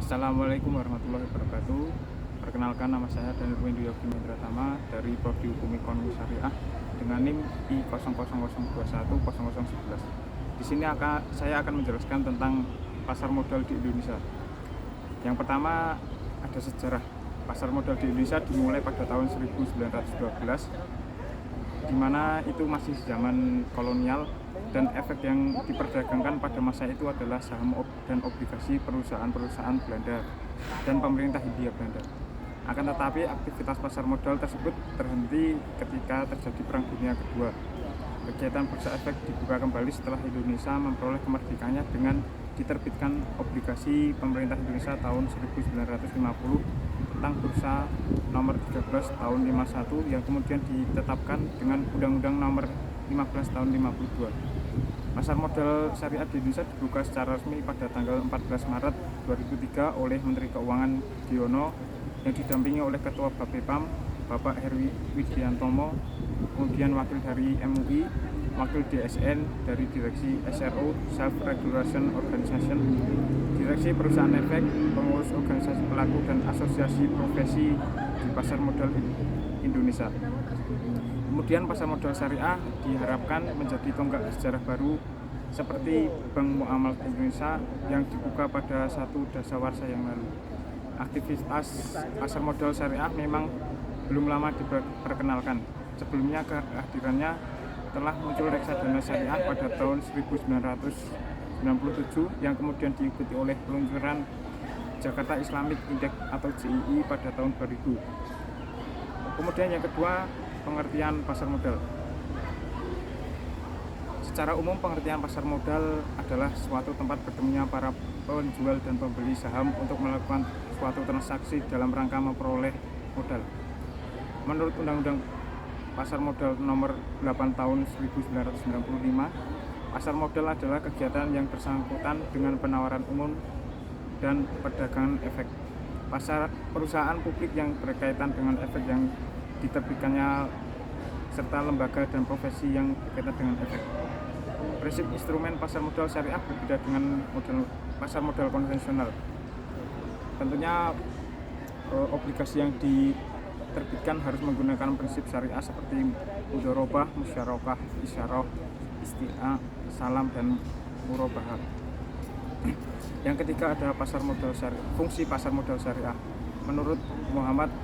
Assalamualaikum warahmatullahi wabarakatuh. Perkenalkan, nama saya Daniel Windu Yogi Mendratama dari Prodi Hukum Ekonomi Syariah dengan NIM I0002100011. Di sini saya akan menjelaskan tentang pasar modal di Indonesia. Yang pertama, ada sejarah. Pasar modal di Indonesia dimulai pada tahun 1912, di mana itu masih zaman kolonial, dan efek yang diperdagangkan pada masa itu adalah saham dan obligasi perusahaan-perusahaan Belanda dan pemerintah Hindia Belanda. Akan tetapi aktivitas pasar modal tersebut terhenti ketika terjadi Perang Dunia Kedua. Kegiatan bursa efek dibuka kembali setelah Indonesia memperoleh kemerdekaannya dengan diterbitkan obligasi pemerintah Indonesia tahun 1950 tentang bursa nomor 13 tahun 51 yang kemudian ditetapkan dengan Undang-Undang nomor 15 tahun 52. Pasar modal syariah di Indonesia dibuka secara resmi pada tanggal 14 Maret 2003 oleh Menteri Keuangan Diono yang didampingi oleh Ketua Bapepam Bapak Herwi Widiantomo, kemudian wakil dari MUI, wakil DSN dari Direksi SRO Self Regulation Organization, Direksi Perusahaan Efek, pengurus organisasi pelaku dan asosiasi profesi di pasar modal Indonesia. Kemudian pasar modal syariah diharapkan menjadi tonggak sejarah baru seperti Bank Muamalat Indonesia yang dibuka pada 1 Dasawarsa yang lalu. Aktivitas pasar modal syariah memang belum lama diperkenalkan. Sebelumnya kehadirannya telah muncul reksadana syariah pada tahun 1997 yang kemudian diikuti oleh peluncuran Jakarta Islamic Index atau JII pada tahun 2000. Kemudian yang kedua, pengertian pasar modal. Secara umum, pengertian pasar modal adalah suatu tempat bertemunya para penjual dan pembeli saham untuk melakukan suatu transaksi dalam rangka memperoleh modal. Menurut Undang-Undang Pasar Modal Nomor 8 Tahun 1995, pasar modal adalah kegiatan yang bersangkutan dengan penawaran umum dan perdagangan efek. Perusahaan publik yang berkaitan dengan efek yang diterbitkannya serta lembaga dan profesi yang berkaitan dengan efek. Prinsip instrumen pasar modal syariah berbeda dengan pasar modal konvensional. Tentunya obligasi yang diterbitkan harus menggunakan prinsip syariah seperti mudharabah, musyarakah, isyarah, isti'ah, salam, dan murabahah. Yang ketiga ada pasar modal syariah. Fungsi pasar modal syariah menurut Muhammad